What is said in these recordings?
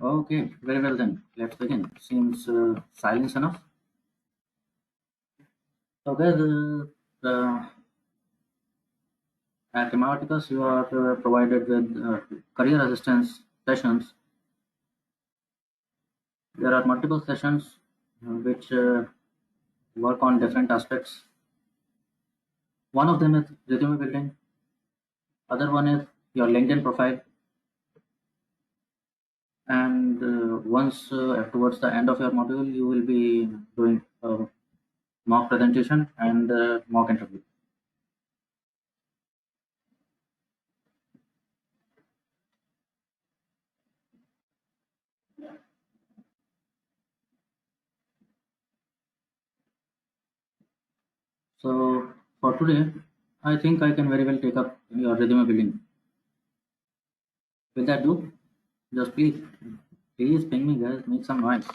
Okay, very well then. Let's begin. Seems silence enough. So, guys, at Thematicus, you are provided with career assistance sessions. There are multiple sessions which work on different aspects. One of them is resume building. Other one is your LinkedIn profile. And once towards the end of your module, you will be doing mock presentation and mock interview. So for today, I think I can very well take up your resume building. Will that do? Just please ping me, guys. Make some noise.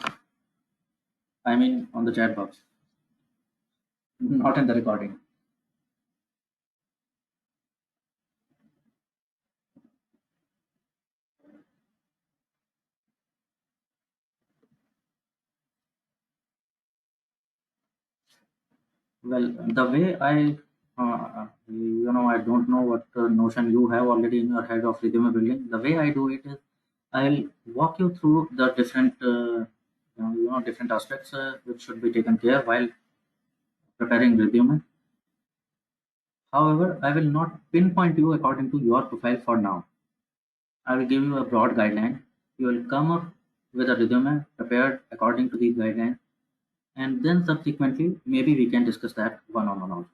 I mean, on the chat box, not in the recording. Well, the way I don't know what notion you have already in your head of resume building. The way I do it is, I'll walk you through the different, different aspects which should be taken care while preparing resume. However, I will not pinpoint you according to your profile for now. I will give you a broad guideline. You will come up with a resume prepared according to these guidelines, and then subsequently, maybe we can discuss that one on one also.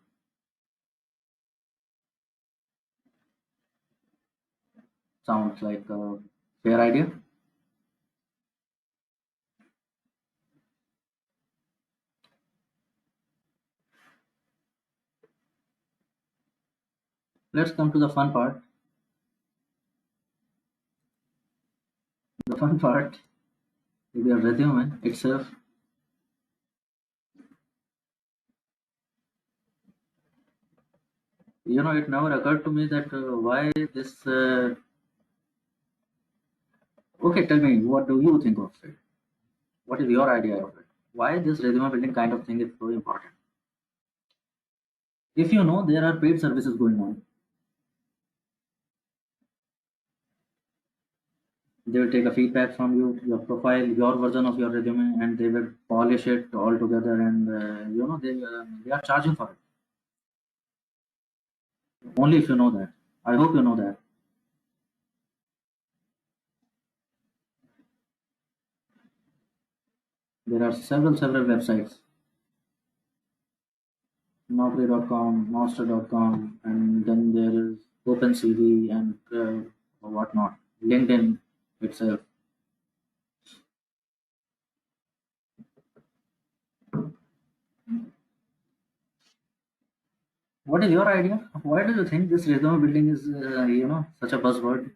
Sounds like a fair idea. Let's come to the fun part. The fun part is your resume itself. It never occurred to me that why this. Okay, tell me, what do you think of it? What is your idea of it? Why this resume building kind of thing is so important? If you know there are paid services going on, they will take a feedback from you, your profile, your version of your resume, and they will polish it all together. And they are charging for it. Only if you know that. I hope you know that. There are several websites, Naukri.com, Monster.com, and then there is OpenCV and whatnot. LinkedIn itself. What is your idea? Why do you think this resume building is, such a buzzword,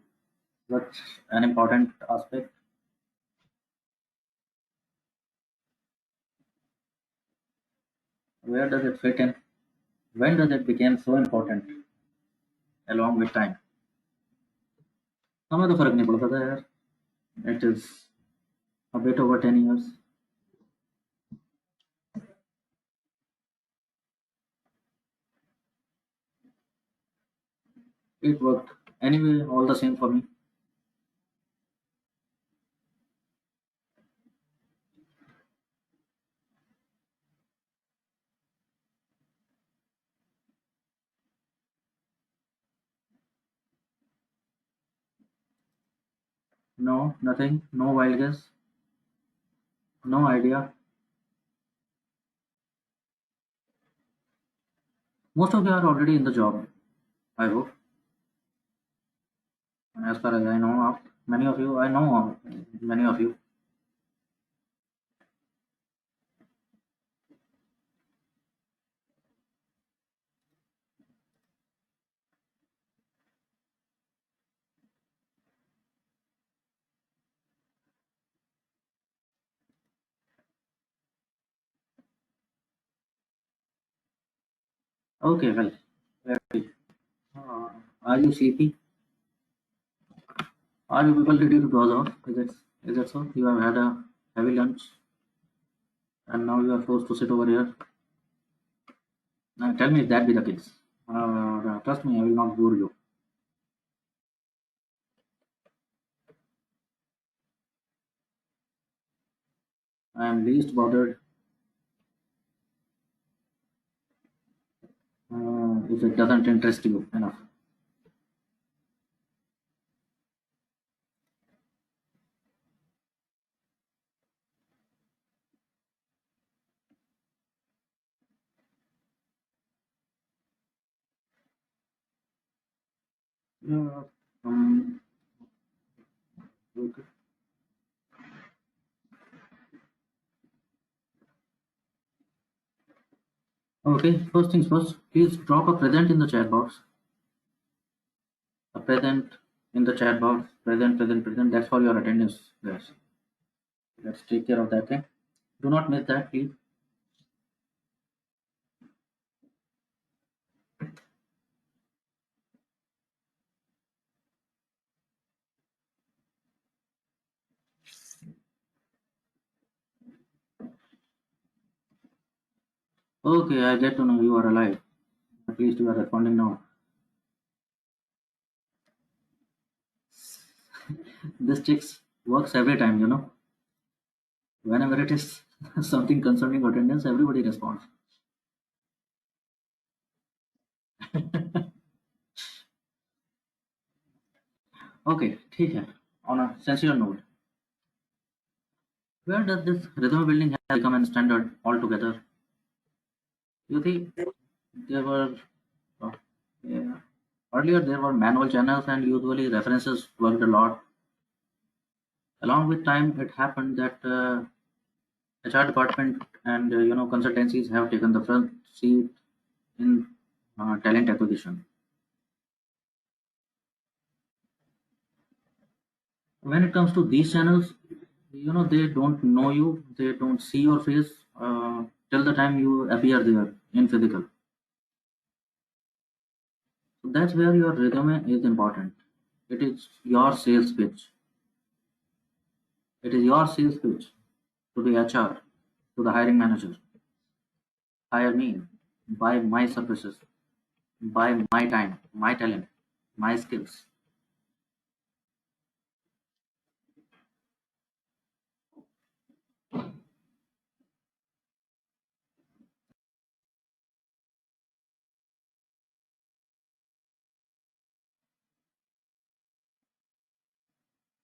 such an important aspect? Where does it fit in? When does it become so important along with time? हमें तो फर्क नहीं पड़ता था यार. It is a bit over 10 years. It worked. Anyway, all the same for me. No, nothing. No wild guess. No idea. Most of you are already in the job, I hope. As far as I know of, many of you, I know of many of you. Okay, well, very. Are you sleepy? Are you people ready to doze off? Is that so? You have had a heavy lunch and now you are forced to sit over here. Now tell me if that be the case. Trust me, I will not bore you. I am least bothered if it doesn't interest you enough. Yeah. Um, okay. Okay, first things first, please drop a present in the chat box. A present in the chat box. Present. That's for your attendance, guys. Let's take care of that thing. Do not miss that, please. Okay, I get to know you are alive. At least you are responding now. This tricks works every time, you know. Whenever it is something concerning attendance, everybody responds. Okay, ठीक है. On a sincere note, where does this rhythm building have become a standard altogether? You see, there were uh, yeah, earlier there were manual channels and usually references worked a lot. Along with time, it happened that HR department and consultancies have taken the front seat in talent acquisition. When it comes to these channels, they don't know you, they don't see your face till the time you appear there in physical. So that's where your resume is important. It is your sales pitch. It is your sales pitch to the HR, to the hiring manager. Hire me, buy my services, buy my time, my talent, my skills.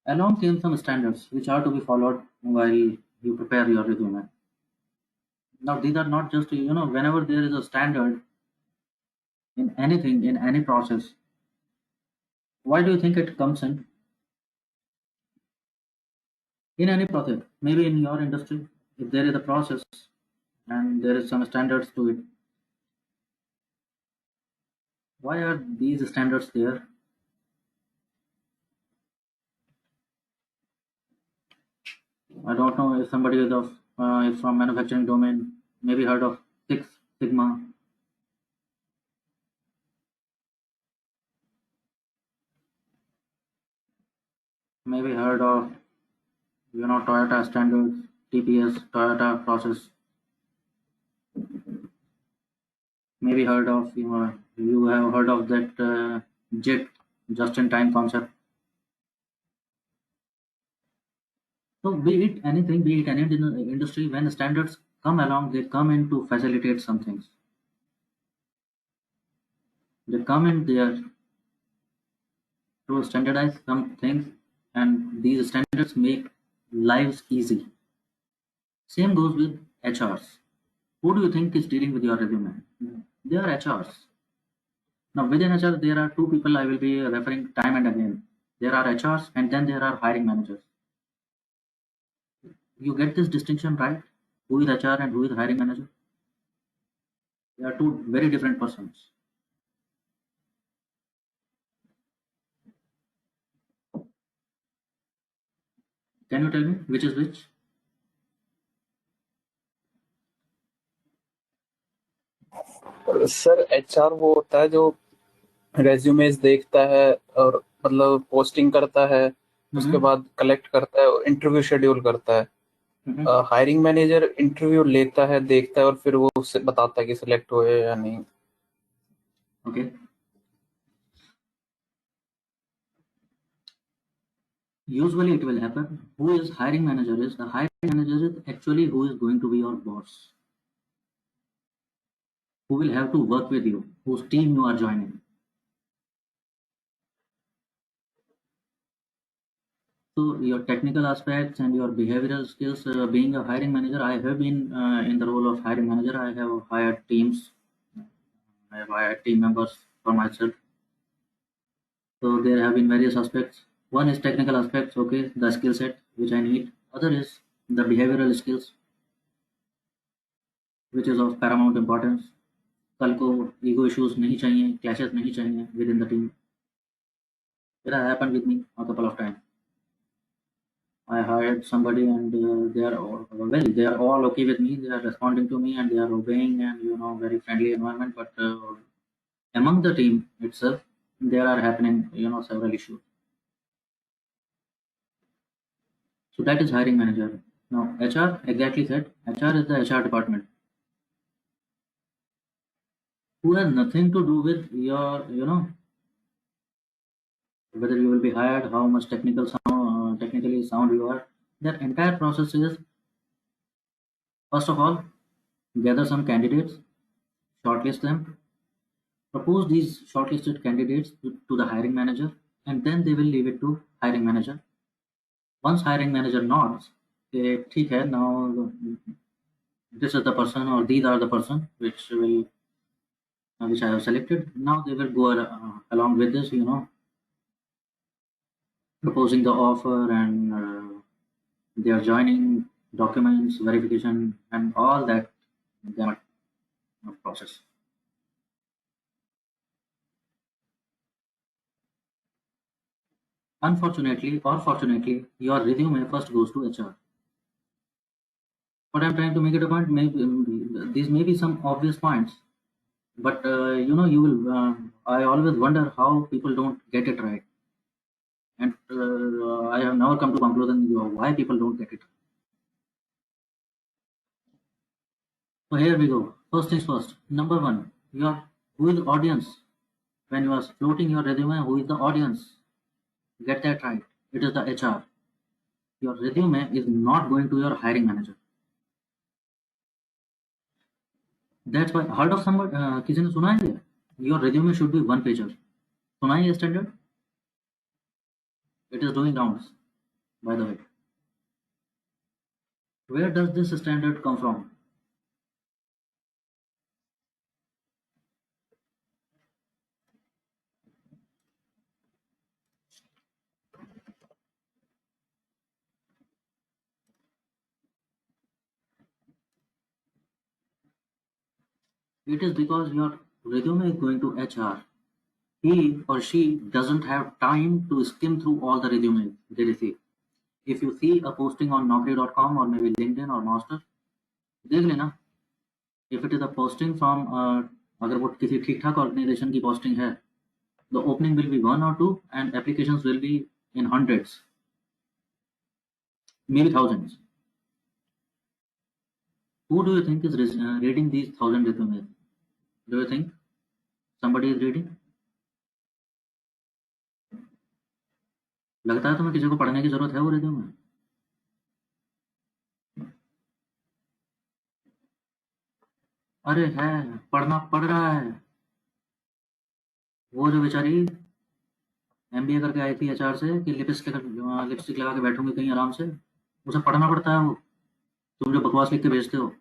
Along came some standards which are to be followed while you prepare your resume. Now these are not just whenever there is a standard in anything, in any process, why do you think it comes in any process? Maybe in your industry, if there is a process and there is some standards to it, why are these standards there? I don't know if somebody is from manufacturing domain, maybe heard of Six Sigma, maybe heard of Toyota standards, TPS, Toyota process, maybe heard of you have heard of that JIT, just in time concept. So be it anything, be it any industry, when standards come along, they come in to facilitate some things. They come in there to standardize some things, and these standards make lives easy. Same goes with HRs. Who do you think is dealing with your resume? They are HRs. Now within HR, there are two people I will be referring time and again. There are HRs and then there are hiring managers. You get this distinction right? Who is HR and who is hiring manager? They are two very different persons. Can you tell me which is which? Sir HR वो होता है जो resumes देखता है और मतलब posting करता है उसके हम्म। बाद कलेक्ट करता है, इंटरव्यू शेड्यूल करता है। हम्म। हायरिंग मैनेजर इंटरव्यू लेता है, देखता है और फिर वो उससे बताता है कि सिलेक्ट हुए या नहीं। Okay, usually it will happen. Who is hiring manager? Is the hiring manager is actually who is going to be your boss, who will have to work with you, whose team you are joining. So your technical aspects and your behavioral skills, being a hiring manager, I have been in the role of hiring manager. I have hired teams, I have hired team members for myself. So there have been various aspects. One is technical aspects, okay, the skill set which I need. Other is the behavioral skills, which is of paramount importance. कल को ego issues नहीं चाहिए, clashes नहीं चाहिए within the team. It has happened with me a couple of times. I hired somebody and they are all well, they are all okay with me. They are responding to me and they are obeying and very friendly environment. But among the team itself, there are happening several issues. So that is hiring manager. Now HR exactly said HR is the HR department who has nothing to do with your whether you will be hired, how much technically sound you are. That entire process is first of all gather some candidates, shortlist them, propose these shortlisted candidates to the hiring manager, and then they will leave it to hiring manager. Once hiring manager nods, ठीक है, now this is the person or these are the person which I have selected. Now they will go along with this, proposing the offer and their joining documents, verification, and all that gamut of process. Unfortunately or fortunately, your resume first goes to HR. What I'm trying to make it a point, maybe these may be some obvious points, but you will. I always wonder how people don't get it right, and I have never come to conclusion why people don't get it. So here we go. First things first. Number one, who is the audience? When you are floating your resume, who is the audience? Get that right. It is the HR. Your resume is not going to your hiring manager. That's why heard of somebody किसी ने सुना है ये? Your resume should be one pager. सुना है ये standard? It is doing rounds, by the way. Where does this standard come from? It is because your resume is going to HR. He or she doesn't have time to skim through all the resumes they receive. If you see a posting on Naukri.com or maybe LinkedIn or Monster, देख लेना. If it is a posting from अगर वो किसी ठीक ठाक organisation की posting है, the opening will be one or two and applications will be in hundreds, maybe thousands. Who do you think is reading these thousand resumes? Do you think somebody is reading? लगता है तुम्हें किसी को पढ़ने की जरूरत है वो resume? अरे है, पढ़ना पड़ रहा है. वो जो बेचारी एमबीए करके आई थी एचआर से कि लिपस्टिक लगा के बैठूंगी कहीं आराम से, उसे पढ़ना पड़ता है वो. तुम जो बकवास लिख के भेजते हो,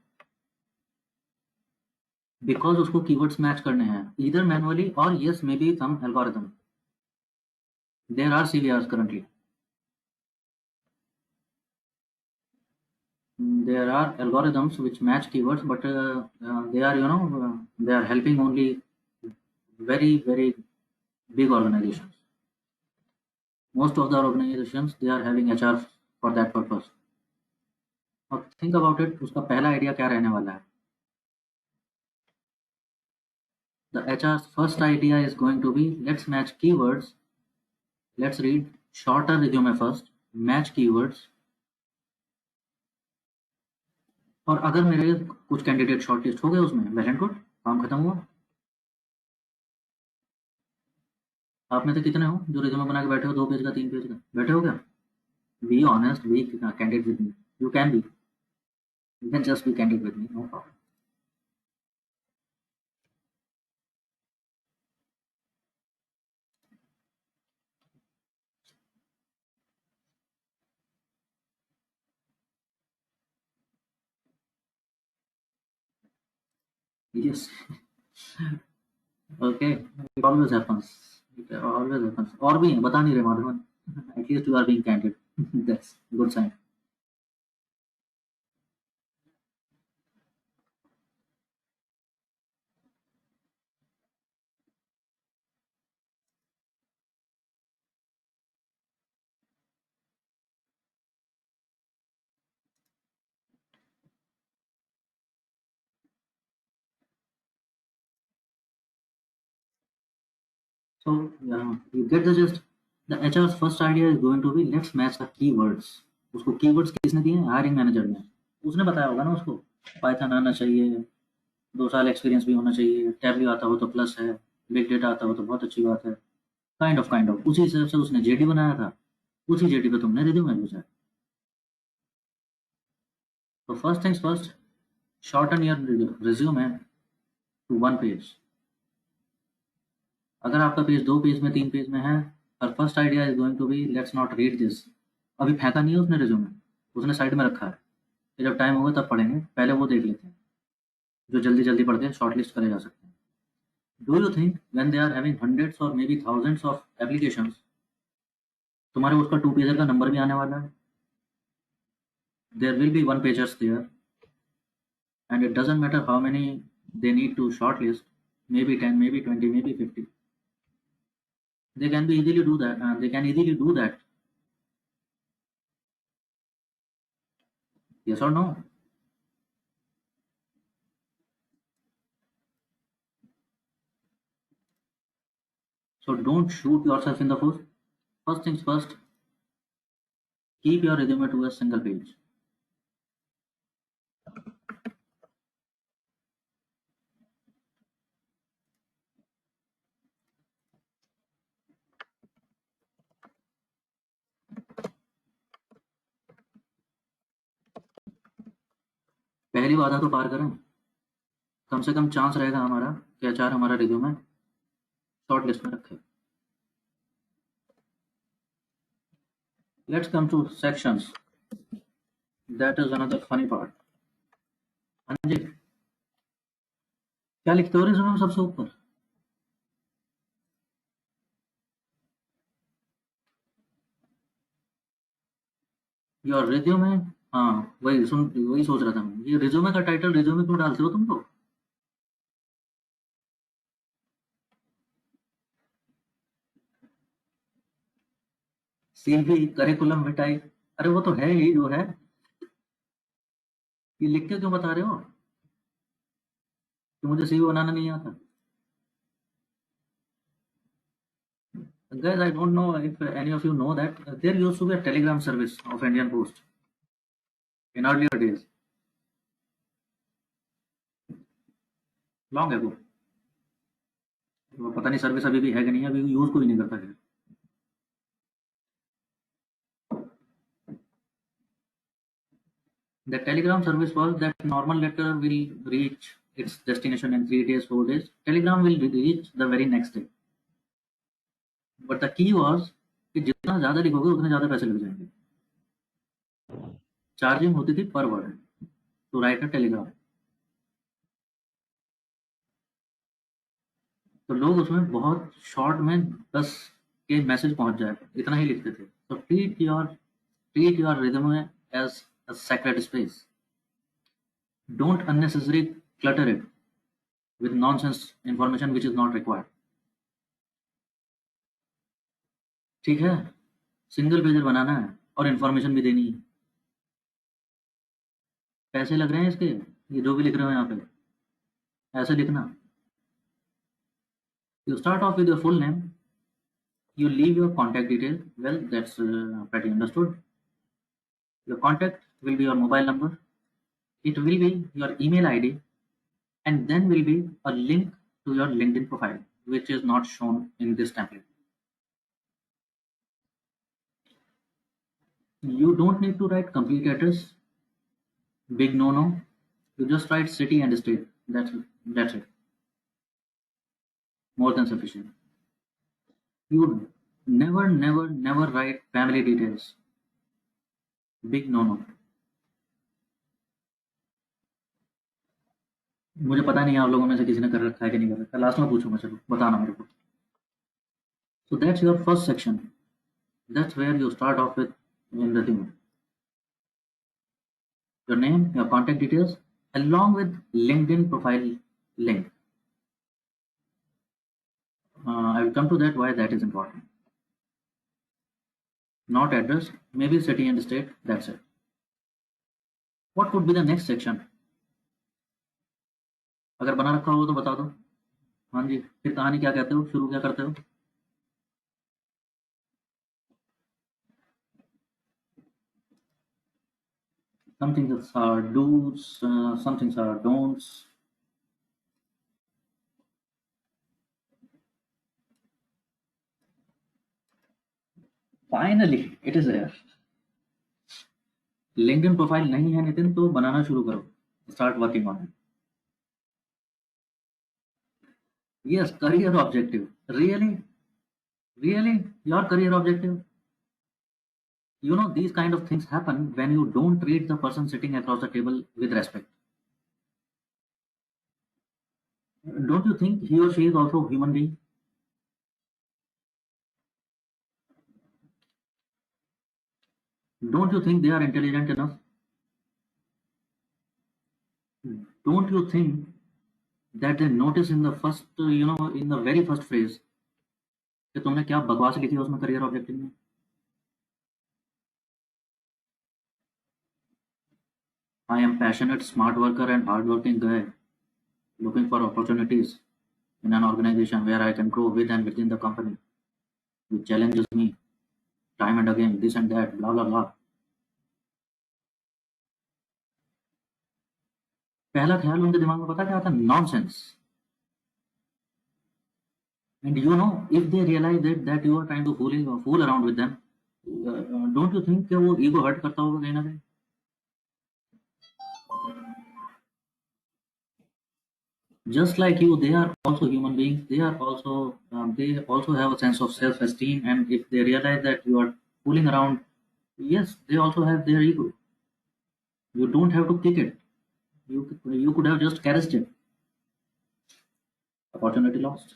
बिकॉज उसको कीवर्ड्स मैच करने हैं ईदर मैनुअली और yes maybe some algorithm. There are CVRs currently. There are algorithms which match keywords, but they are they are helping only very big organizations. Most of the organizations they are having HR for that purpose. अब think about it, उसका पहला idea क्या रहने वाला है? The HR's first idea is going to be let's match keywords, let's read shorter resume first, match keywords, और अगर मेरे कुछ कैंडिडेट शॉर्टलिस्ट हो गए उसमें, वेल एंड गुड, काम खत्म हुआ। आप में से कितने हो जो रिज्यूमे बना के बैठे हो 2 पेज का 3 पेज का, बैठे हो क्या? Be honest, be candidate with me, you can be, you can just be candidate with me, no problem. Yes. Okay. It always happens. It always happens. और भी हैं, बता नहीं रहे Madhavan. At least you are being candid. That's good sign. So yeah, you get the gist. The HR's first idea is going to be let's match the keywords. उसको keywords किसने दिए? Hiring manager ने. उसने बताया होगा ना उसको. पाइथन आना चाहिए, 2 साल एक्सपीरियंस भी होना चाहिए, टैबली आता हो तो प्लस है, बिग डेटा आता हो तो बहुत अच्छी बात है, काइंड ऑफ उसी हिसाब से उसने जेडी बनाया था, उसी जेडी पे तुमने रिज्यूमे भेजा है। तो first things first, shorten your resume to 1 page. अगर आपका पेज 2 पेज में 3 पेज में है, और first idea is going to be let's not read this, अभी फेंका नहीं है उसने रिज्यूमे, उसने साइड में रखा है, फिर जब टाइम होगा तब पढ़ेंगे, पहले वो देख लेते हैं जो जल्दी जल्दी पढ़ के शॉर्ट लिस्ट करे जा सकते हैं। Do you think when they are having hundreds और maybe thousands of applications, तुम्हारे उसका 2 पेजर का नंबर भी आने वाला है? There will be 1 pagers there, and it doesn't matter how many they need to shortlist, maybe 10, maybe 20, maybe 50. They can be easily do that. They can easily do that. Yes or no? So don't shoot yourself in the foot. First things first, keep your resume to a single page. पहली बाधा तो पार करें, कम से कम chance रहेगा हमारा कि HR हमारा resume short list में रखे। Let's come to sections. That is another funny part. हाँ जी, क्या लिखते हो रिज्यूमे में सबसे ऊपर? योर रिज्यूमे, हाँ वही सोच रहा था मैं, ये रिज्यूमे का टाइटल रिज्यूमे क्यों डालते हो तुम लोग? सीवी करिकुलम विटाई, अरे वो तो है ही जो है, ये लिख के क्यों बता रहे हो कि मुझे सीवी बनाना नहीं आता? Guys, I don't know if any of you know that there used to be a telegram service of Indian Post in earlier days, long ago. वो पता नहीं सर्विस अभी भी है कि नहीं, अभी यूज कोई नहीं करता है। The telegram service was that normal letter will reach its destination in 3 days, 4 days. Telegram will reach the very next day. But the key was कि जितना ज़्यादा लिखोगे उतने ज़्यादा पैसे लग जाएंगे। चार्जिंग होती थी per word to write a telegram. तो लोग उसमें बहुत शॉर्ट में 10 के मैसेज पहुंच जाए इतना ही लिखते थे। तो treat your resume as a sacred space. Don't unnecessarily clutter it with nonsense information which is not required. ठीक है, सिंगल पेजर बनाना है और इन्फॉर्मेशन भी देनी है। पैसे लग रहे हैं इसके, ये जो भी लिख रहे हो यहाँ पे ऐसे लिखना। You start of with your full name, You leave your contact details. Well, that's pretty understood. Your contact will be your mobile number. It will be your email ID, and then will be a link to your LinkedIn profile, which is not shown in this template. You don't need to write complete address. Big no no. You just write city and state. That's it. More than sufficient. You never write family details. Big no no. मुझे पता नहीं आप लोगों में से किसी ने कर रखा है कि नहीं कर रखा है। लास्ट में पूछूंगा, चलो बताना मेरे को। So that's your first section. That's where you start off with in resume. Your name, your contact details, along with LinkedIn profile link. I will come to that why that is important. Not address, maybe city and state. That's it. What would be the next section? अगर बना रखा हो तो बता दो। हाँ जी, फिर कहानी क्या कहते हो, शुरू क्या करते हो? Some things are do's, some things are don'ts. Finally, it is there. LinkedIn profile नहीं है नितिन, तो बनाना शुरू करो. Start working on it. Yes, career objective. Really? Your career objective? You know, these kind of things happen when you don't treat the person sitting across the table with respect. Don't you think he or she is also a human being? Don't you think they are intelligent enough? Don't you think that they notice in the first, in the very first phrase कि तुमने क्या बकवास लिखी है उसमें career objective में? I am passionate, smart worker and hardworking guy looking for opportunities in an organization where I can grow with and within the company, which challenges me time and again, this and that, blah blah blah. पहला ख्याल उनके दिमाग में पता क्या आता? Nonsense. And you know, if they realize that you are trying to fool around with them, don't you think कि वो ego hurt करता होगा कहीं ना कहीं? Just like you, they are also human beings. They also have a sense of self-esteem, and if they realize that you are fooling around, yes, they also have their ego. You don't have to kick it. You could have just caressed it. Opportunity lost.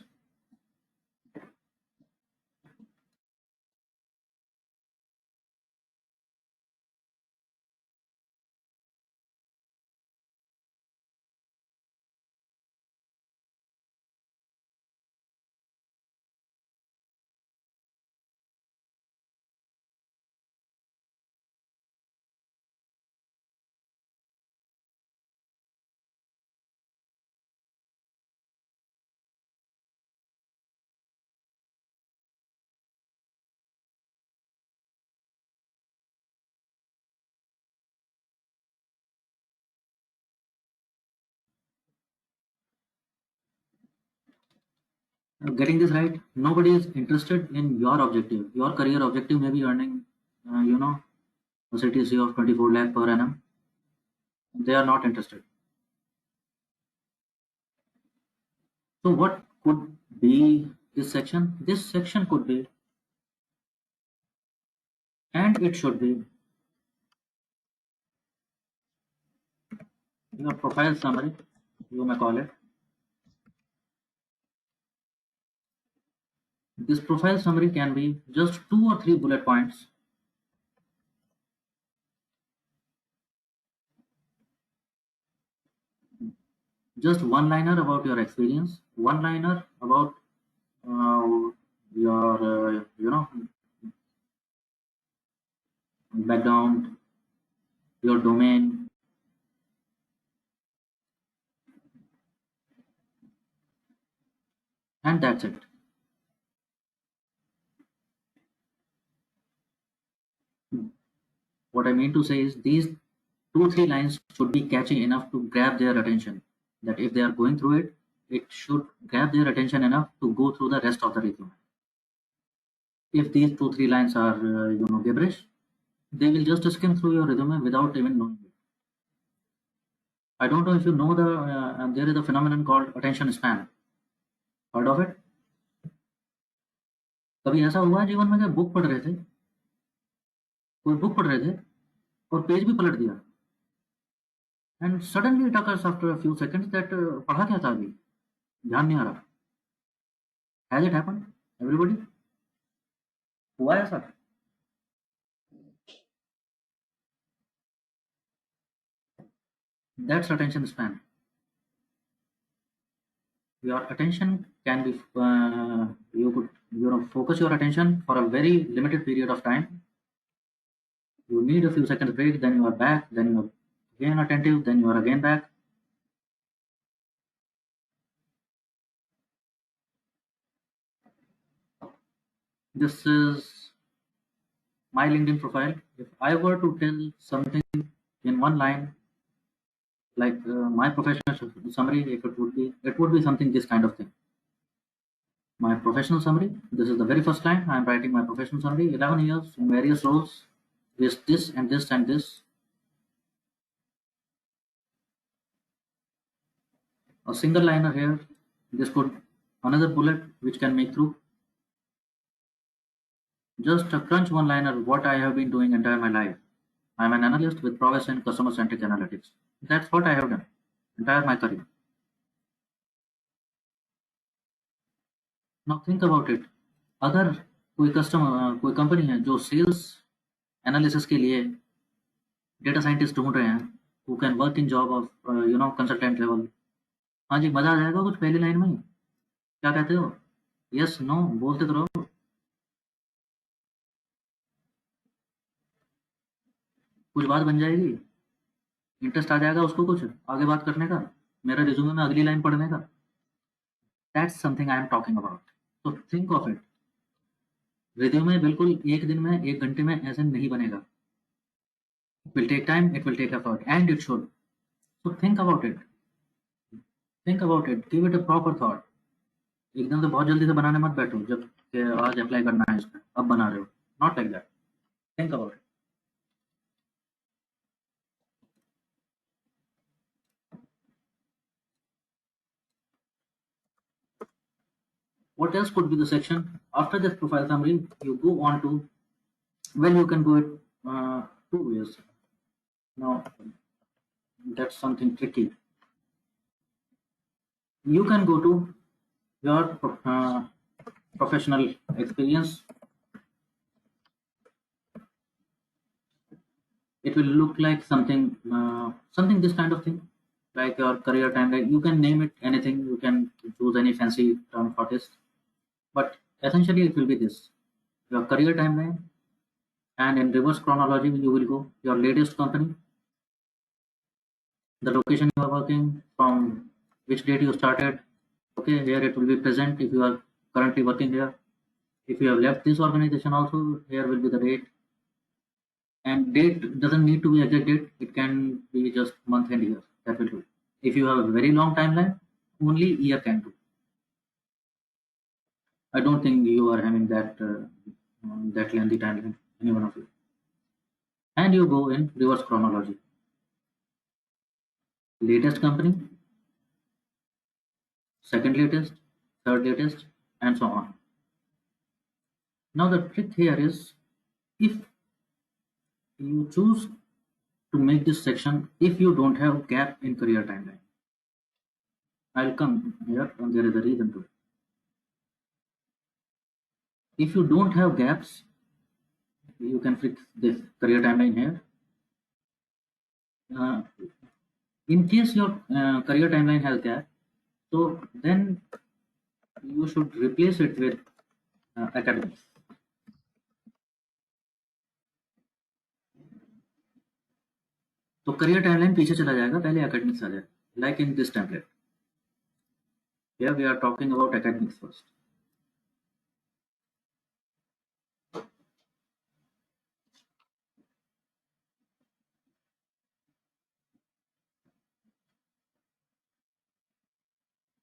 Getting this right, nobody is interested in your objective. Your career objective may be earning, a CTC of 24 lakh per annum. They are not interested. So what could be this section? This section could be, and it should be, your profile summary, you may call it. This profile summary can be just 2 or 3 bullet points. Just one liner about your experience, one liner about your, background, your domain, and that's it. What I mean to say is these 2-3 lines should be catchy enough to grab their attention. That if they are going through it, it should grab their attention enough to go through the rest of the resume. If these 2-3 lines are gibberish, they will just skim through your resume without even knowing it. I don't know if you know there is a phenomenon called attention span. Heard of it? कभी ऐसा हुआ है जीवन में कि book पढ़ रहे थे, कोई बुक पढ़ रहे थे और पेज भी पलट दिया, and suddenly it occurs after a few seconds that पढ़ा क्या था अभी, ध्यान नहीं आ रहा. Has it happened? Everybody? हुआ है ऐसा? That's attention span. Your attention can be you could focus your attention for a very limited period of time. You need a few seconds break, then you are back, then you are again attentive, then you are again back. This is my LinkedIn profile. If I were to tell something in one line, like my professional summary, if it would be something this kind of thing. My professional summary. This is the very first line. I am writing my professional summary. 11 years in various roles. This and this and this. A single liner here. This could another bullet which can make through. Just a crunch one liner. What I have been doing entire my life. I am an analyst with prowess in customer centric analytics. That's what I have done entire my career. Now think about it. अगर कोई company है जो sales analysis के लिए data scientist ढूंढ रहे हैं, who can work in job of consultant level. हाँ जी, मजा आ जाएगा कुछ पहली लाइन में ही. क्या कहते हो? यस नो बोलते तो रहो. कुछ बात बन जाएगी, इंटरेस्ट आ जाएगा उसको कुछ आगे बात करने का, मेरा रिज्यूमे में अगली लाइन पढ़ने का. That's something I am talking about. तो थिंक ऑफ इट. रिज्यूमे बिल्कुल एक दिन में, एक घंटे में ऐसे नहीं बनेगा. It will take time, it will take effort, and it should. So think about it. Think about it. Give it a proper thought. एकदम से बहुत जल्दी से बनाने मत बैठो जब कि आज अप्लाई करना है इसमें, अब बना रहे हो. Not like that. Think about it. What else could be the section? After this profile summary, you go on to, well, you can go it 2 ways. Now, that's something tricky. You can go to your professional experience. It will look like something this kind of thing, like your career timeline. You can name it anything. You can choose any fancy term for this, but essentially it will be this: your career timeline, and in reverse chronology you will go your latest company, the location you are working, from which date you started. Okay, here it will be present if you are currently working here. If you have left this organization also, here will be the date. And date doesn't need to be exact date, it can be just month and year. That will do. If you have a very long timeline, only year can do. I don't think you are having that lengthy timeline, any one of you. And you go in reverse chronology. Latest company, second latest, third latest, and so on. Now the trick here is, if you choose to make this section, if you don't have gap in career timeline, I'll come here and there is a reason to it. If you don't have gaps, you can fix this career timeline here. In case your career timeline has gap, so then you should replace it with academics. तो career timeline पीछे चला जाएगा, पहले academics आ जाएगा, like in this template. Here we are talking about academics first.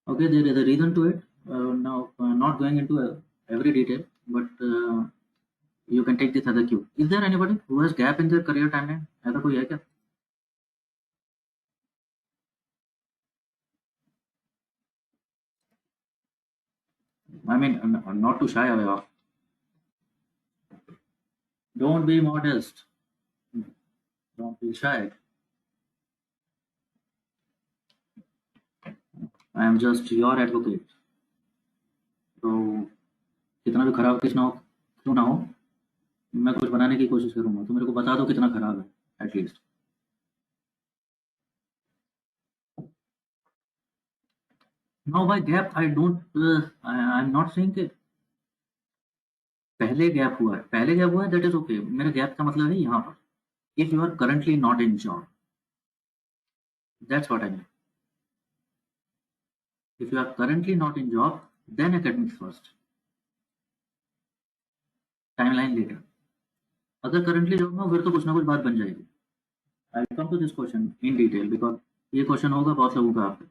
Okay, there is a reason to it. Now, not going into every detail, but you can take this as a cue. Is there anybody who has gap in their career timeline? ऐसा कोई है क्या? I mean, not to shy away off. Don't be modest. Don't be shy. I am just your advocate. तो कितना भी खराब किस ना हो क्यों ना हो, मैं कुछ बनाने की कोशिश करूंगा, तो मेरे को बता दो कितना खराब है at least. Now by gap I don't, I am not saying कि पहले गैप हुआ है दैट इज ओके. मेरा गैप का मतलब है यहाँ पर if you are currently not in job, that's what I mean. If you are currently not in job then academics first, timeline later. अगर करंटली जॉब में हो फिर तो कुछ ना कुछ बात बन जाएगी. I will come to this question in detail because ये क्वेश्चन होगा बहुत लोगों का आपके.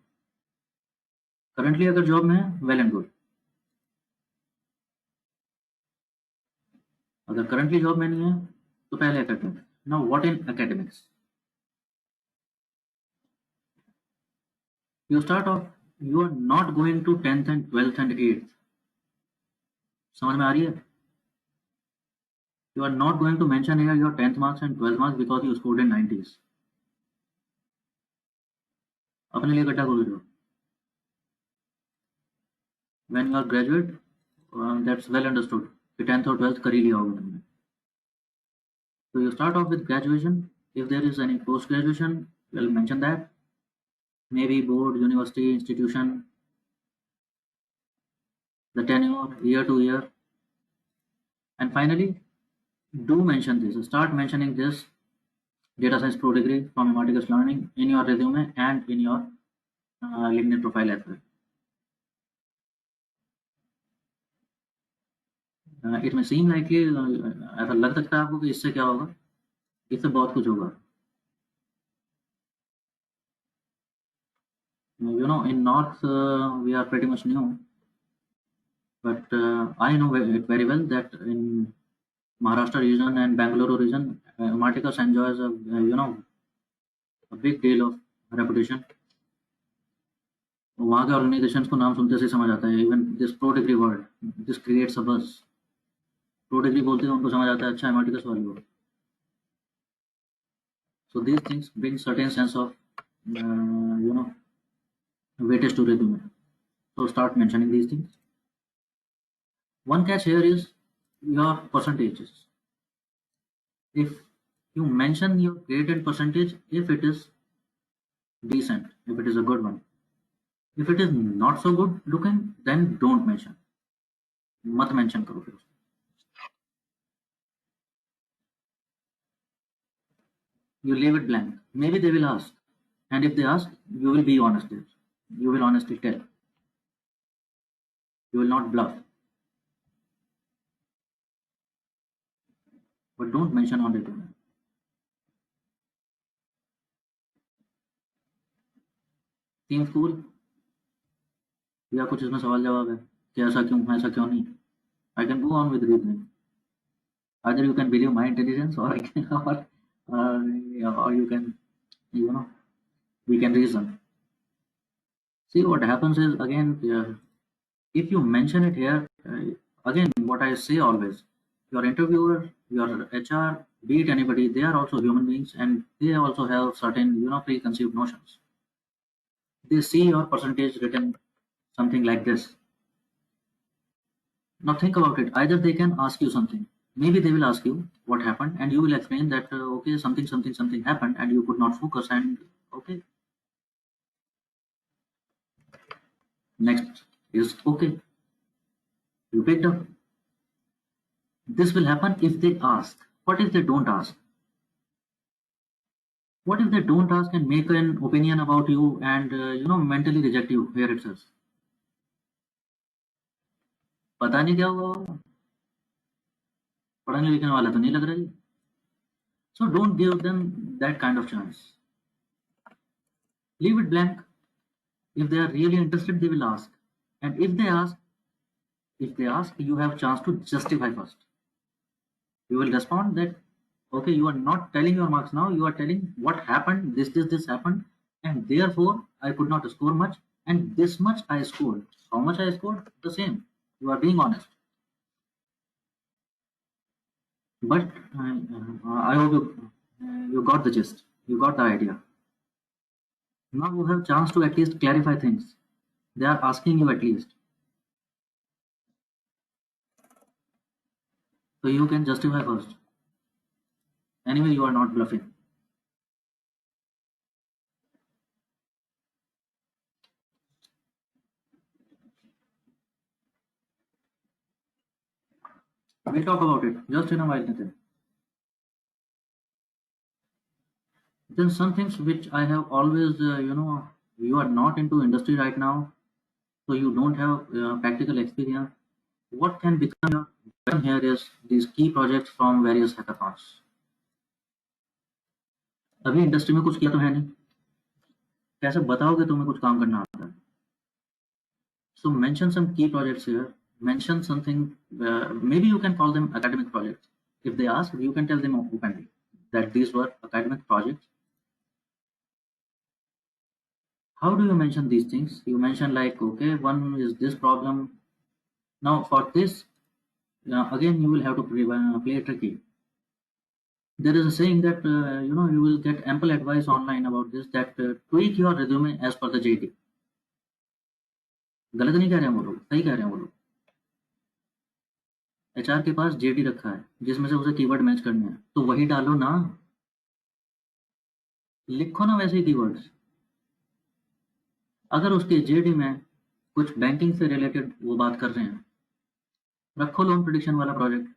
करंटली अगर जॉब में है वेल एंड गुड. अगर करंटली जॉब में नहीं है तो पहले academics. Now what in academics? You start off, you are not going to 10th and 12th and 8th. समझ में आ रही है? You are not going to mention here your 10th marks and 12th marks because you scored in 90s. अपने लिए गड्ढा खोल रहे हो. When you are graduate, that's well understood. कि 10th और 12th कर ही लिया होगा तुमने. So you start off with graduation. If there is any post graduation, we'll mention that. Maybe board, university, institution, the tenure, year to year. And finally, do mention this. Start mentioning this data science pro degree from Ematicus Learning in your resume and in your LinkedIn profile as well. It may seem like कि ऐसा लग सकता है आपको कि इससे क्या होगा. इससे बहुत कुछ होगा. You know, in North we are pretty much new, but I know it very well that in Maharashtra region and Bangalore region, Ematicus enjoys a a big deal of reputation. वहाँ के ऑर्गेनाइजेशंस को नाम सुनते से समझ आता है. Even this pro degree word, this creates a buzz. Pro degree बोलते हैं उनको समझ आता है अच्छा एमाटिकस वाले हो. So these things bring certain sense of weightage to resume. So start mentioning these things. One catch here is your percentages. If you mention your grade and percentage, if it is decent, if it is a good one. If it is not so good looking, then don't mention. मत mention करो फिर. You leave it blank. Maybe they will ask, and if they ask, you will be honest there. You will honestly tell. You will not bluff. But don't mention on it. Seems cool? या कुछ इसमें सवाल जवाब है कि ऐसा क्यों नहीं? I can go on with reasoning. Either you can believe my intelligence or you can, we can reason. See what happens is again, if you mention it here, again what I say always, your interviewer, your HR, be it anybody, they are also human beings and they also have certain preconceived notions. They see your percentage written something like this. Now think about it. Either they can ask you something. Maybe they will ask you what happened and you will explain that okay, something happened and you could not focus and okay. Next is okay. You picked up. This will happen if they ask. What if they don't ask? What if they don't ask and make an opinion about you and mentally reject you here itself? पता नहीं क्या होगा. पढ़ने लिखने वाला तो नहीं लग रहा है. So don't give them that kind of chance. Leave it blank. If they are really interested, they will ask. And if they ask, you have chance to justify first. You will respond that, okay, you are not telling your marks now, you are telling what happened, this happened, and therefore I could not score much, and this much I scored. How much I scored? The same. You are being honest. But I hope you got the gist. You got the idea. Now you have chance to at least clarify things. They are asking you at least. So you can justify first. Anyway, you are not bluffing. We'll talk about it just in a while, Nitin. Then some things which I have always, you are not into industry right now, so you don't have practical experience. What can become your weapon here is these key projects from various hackathons. अभी industry में कुछ किया तो है नहीं, कैसे बताओगे तुम्हें कुछ काम करना आता है? So mention some key projects here. Mention something. Maybe you can call them academic projects. If they ask, you can tell them openly that these were academic projects. How do you mention these things? You mention like, okay, one is this problem. Now for this, again, you will have to play tricky. There is a saying that you will get ample advice online about this, that tweak your resume as per the JD. गलत नहीं कह रहे हैं वो लोग, सही कह रहे हैं वो लोग. एचआर के पास जेडी रखा है जिसमें से उसे कीवर्ड मैच करने हैं, तो वही डालो ना, लिखो ना वैसे ही कीवर्ड्स. अगर उसके जेडी में कुछ बैंकिंग से रिलेटेड वो बात कर रहे हैं, रखो लोन प्रिडिक्शन वाला प्रोजेक्ट.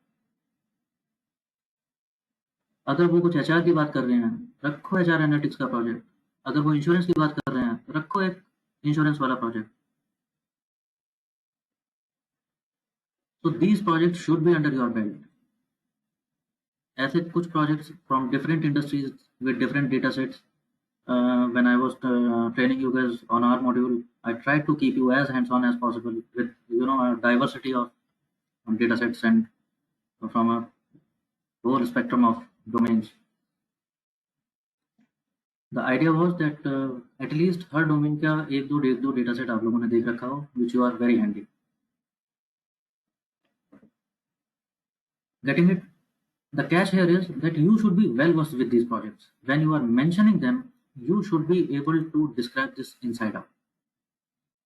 अगर वो कुछ एचआर की बात कर रहे हैं, रखो एचआर एनालिटिक्स का प्रोजेक्ट. अगर वो इंश्योरेंस की बात कर रहे हैं, रखो एक इंश्योरेंस वाला project. So these projects should be under your belt. ऐसे कुछ projects from different industries with different data sets. When I was training you guys on our module, I tried to keep you as hands-on as possible with a diversity of data sets and from a whole spectrum of domains. The idea was that at least her domain का एक दो data set आप लोगों ने देख रखा हो, which you are very handy. Getting it? The catch here is that you should be well versed with these projects. When you are mentioning them, you should be able to describe this inside out.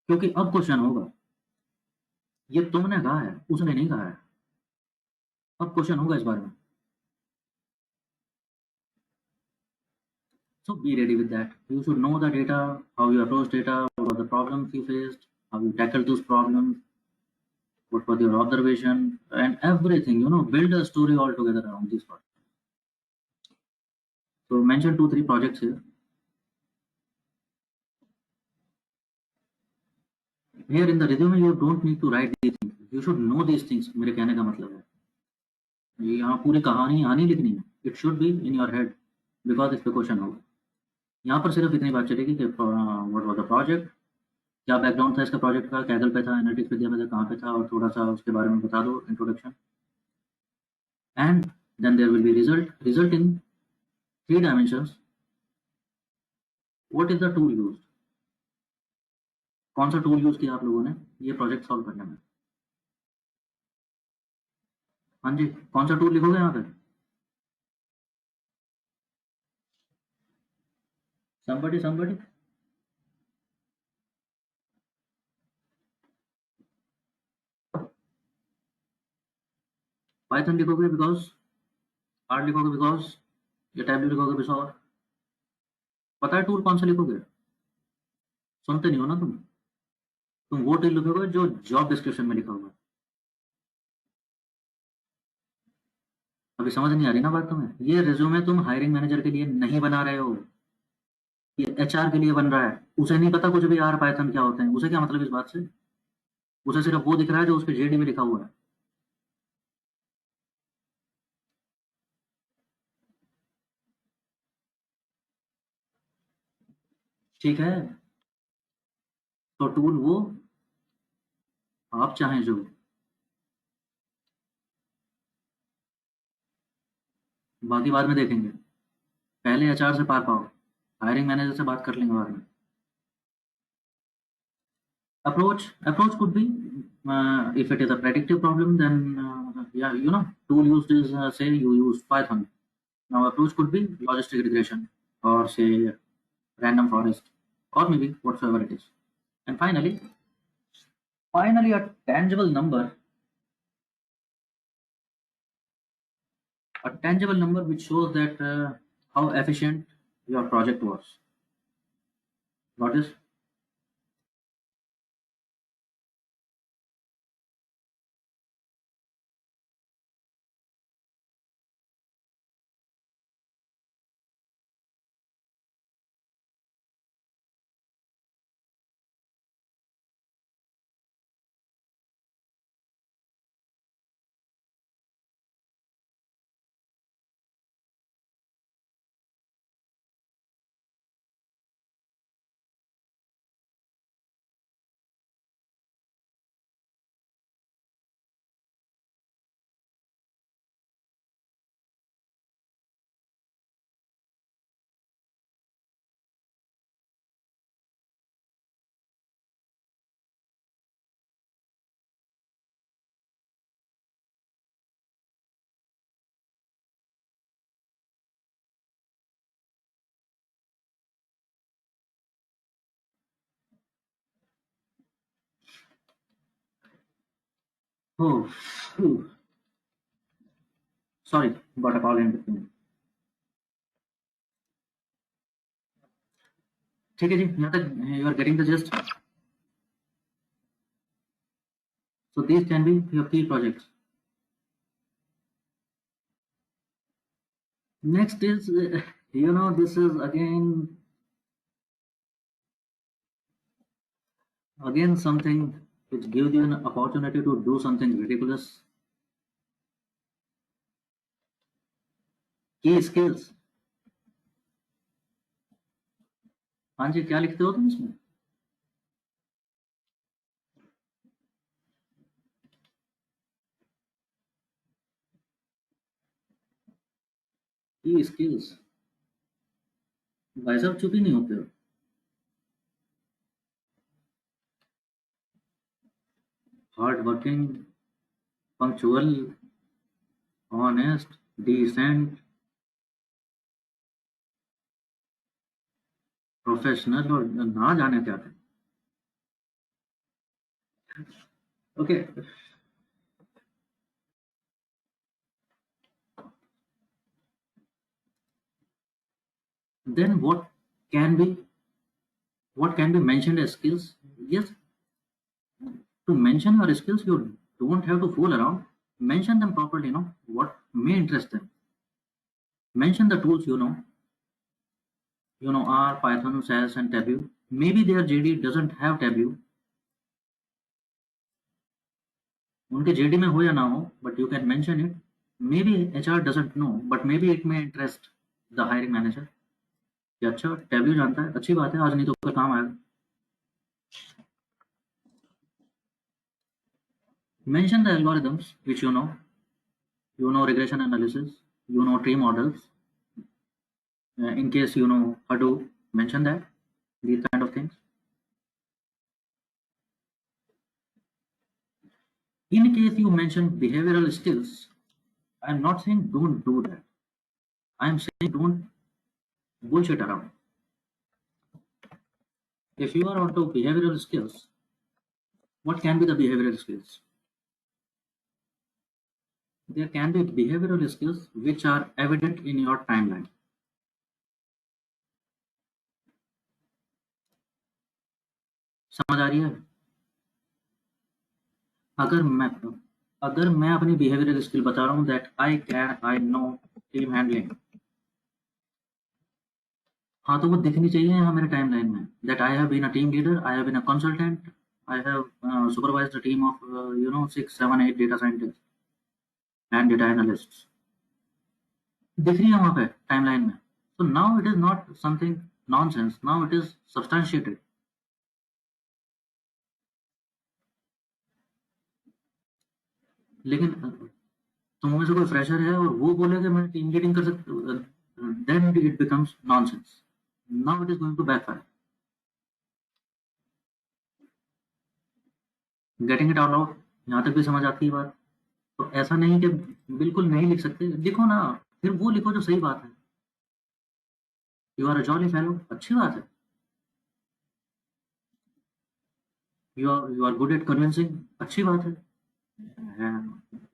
क्योंकि अब question होगा, ये तुमने कहा है, उसने नहीं कहा है. अब क्वेश्चन होगा इस बारे में. So be ready with that. You should know the data, how you approach data, what are the problems you faced, how you tackle those problems, what was your observation, and everything. Build a story all together around this part. So mention 2-3 projects here. Here in the resume, you don't need to write these things. You should know these things. मेरे कहने का मतलब है, यहाँ पूरी कहानी यहाँ नहीं लिखनी है. It should be in your head because इस पे क्वेश्चन होगा. यहाँ पर सिर्फ इतनी बात चलेगी कि what was the project, क्या बैकग्राउंड था इसका प्रोजेक्ट का, कैगल पे था, एनालिटिक्स विद्या में था, कहाँ पे था, और थोड़ा सा उसके बारे में बता दो, introduction. And then there will be result in 3 dimensions. What is the tool used? कौन सा टूल यूज किया आप लोगों ने ये प्रोजेक्ट सॉल्व करने में? हाँ जी, कौन सा टूल लिखोगे यहाँ पे? somebody पाइथन लिखोगे बिकॉज, आर लिखोगे बिकॉज, या टैबलेट लिखोगे बिकॉज. पता है टूल कौन सा लिखोगे? सुनते नहीं हो ना तुम वो टूल लिखोगे जो जॉब डिस्क्रिप्शन में लिखा होगा. अभी समझ नहीं आ रही ना बात तुम्हें? ये रिज्यूमे तुम हायरिंग मैनेजर के लिए नहीं बना रहे हो, ये एचआर के लिए बन रहा है. उसे नहीं पता कुछ भी आर पाइथन क्या होते हैं, उसे क्या मतलब इस बात से? उसे सिर्फ वो दिख रहा है जो उसके जेडी में लिखा हुआ है. ठीक है, तो टूल वो आप चाहें जो, बाकी बाद में देखेंगे, पहले एचआर से पार पाओ, हायरिंग मैनेजर से बात कर लेंगे बाद में। Approach could be, if it is a predictive problem, then yeah, tool used is, say you use Python. Now approach could be logistic regression, or say random forest, or maybe whatsoever it is. And finally, a tangible number, which shows that how efficient your project was. What is? Oh, phew. Sorry, got a call in between. ठीक है जी, यहाँ तक you are getting the gist. So these can be your key projects. Next is, this is again something which gives you an opportunity to do something ridiculous. Key skills. हाँ जी, क्या लिखते हो तुम इसमें? Key skills. भाई साहब चुप ही नहीं होते हो। Hard working, punctual, honest, decent, professional, और ना जाने क्या थे। Okay, then can be what can be mentioned as skills? Yes, to mention your skills, you don't have to fool around. Mention them properly, what may interest them. Mention the tools R, Python, SAS, and Tableau. Maybe their JD doesn't have Tableau. उनके JD में हो या ना हो, but you can mention it. Maybe HR doesn't know, but maybe it may interest the hiring manager. कि अच्छा Tableau जानता है, अच्छी बात है, आज नहीं तो कल काम आएगा. Mention the algorithms which you know regression analysis, tree models. In case Hadoop, mention that, these kind of things. In case you mention behavioral skills, I'm not saying don't do that. I'm saying don't bullshit around. If you are onto behavioral skills, what can be the behavioral skills? There can be behavioral skills which are evident in your timeline. समझ आ रही है? अगर मैं अपनी behavioral skill बता रहा हूँ that I know team handling, हाँ तो वो दिखनी चाहिए यहाँ मेरे टाइमलाइन में that I have been a team leader, I have been a consultant, I have supervised a team of 6, 7, 8 data scientists and data analysts. दिख रही है वहाँ पे टाइमलाइन में. So now it is not something nonsense. Now it is substantiated. लेकिन तुम में से कोई फ्रेशर है और वो बोले कि मैं टीम लीडिंग कर सकता, then it becomes nonsense. Now it is going to backfire. Getting it out. यहाँ तक भी समझ आती है बात. तो ऐसा नहीं कि बिल्कुल नहीं लिख सकते, लिखो ना. फिर वो लिखो जो सही बात है. You are a jolly fellow, अच्छी बात है. You are good at convincing, अच्छी बात है.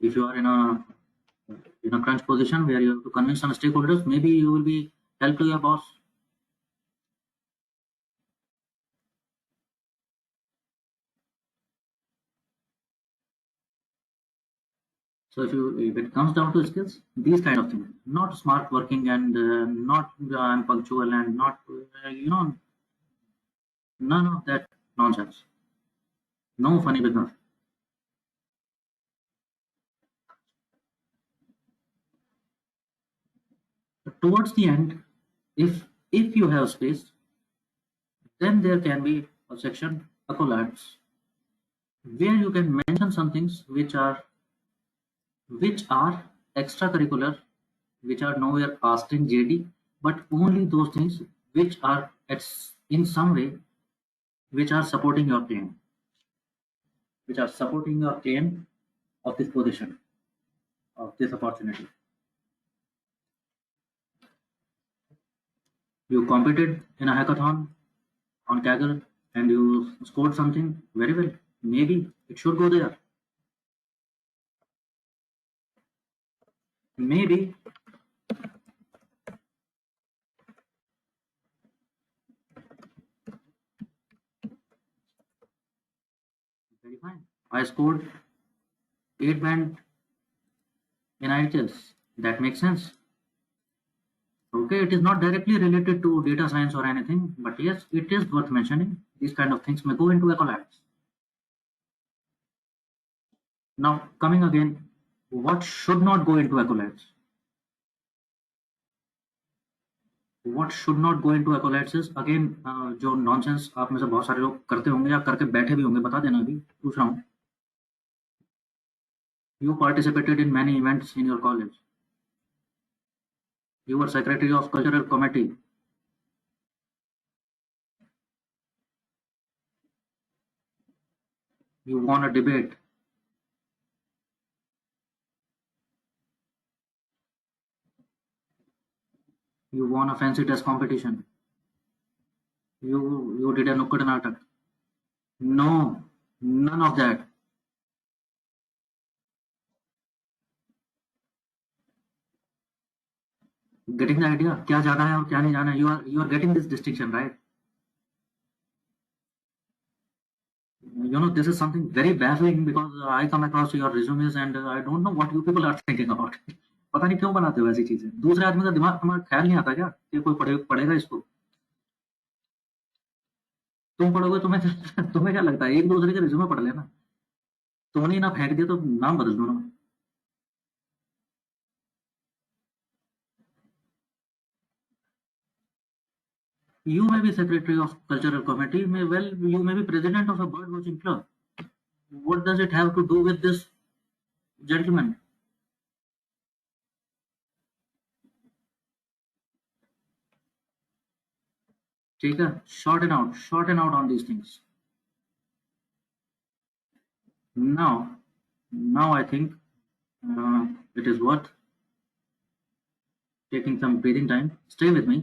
If you are in a crunch position where you have to convince some stakeholders, maybe you will be help to your boss. So if it comes down to skills, these kind of things, not smart working and not I'm punctual and not none of that nonsense. No funny business. Towards the end, if you have space, then there can be a section accolades where you can mention some things which are extracurricular, which are nowhere asked in JD, but only those things which are in some way which are supporting your claim, which are supporting your claim of this position, of this opportunity. You competed in a hackathon on Kaggle and you scored something very well. Maybe it should go there. Maybe very fine. I scored 8 band in IHS. That makes sense. Okay, it is not directly related to data science or anything, but yes, it is worth mentioning. These kind of things may go into accolades. Now, coming again, what should not go into accolades? What should not go into accolades is again जो nonsense आप में से बहुत सारे लोग करते होंगे या करके बैठे भी होंगे, बता देना. अभी पूछ रहा हूँ. You participated in many events in your college. You were secretary of cultural committee. You won a debate. You won a fancy dress competition. You did a Nukkad Natak. No, none of that. Getting the idea? क्या जाना है और क्या नहीं जाना है? You are getting this distinction, right? This is something very baffling because I come across your resumes and I don't know what you people are thinking about. पता नहीं क्यों बनाते हो ऐसी चीजें. दूसरे आदमी का दिमाग तुम्हारा ख्याल नहीं आता क्या कि कोई पढ़ेगा इसको. तुम पढ़ोगे, तुम्हें तुम्हें क्या लगता है एक दूसरे के रिज्यूमे पढ़ लेना. तुमने ना फेंक दिया तो नाम बदल दो ना. You may be secretary of cultural committee, you may be president of a bird watching club. What does it have to do with this gentleman? ठीक है, shorten out on these things. Now I think it is worth taking some breathing time. Stay with me.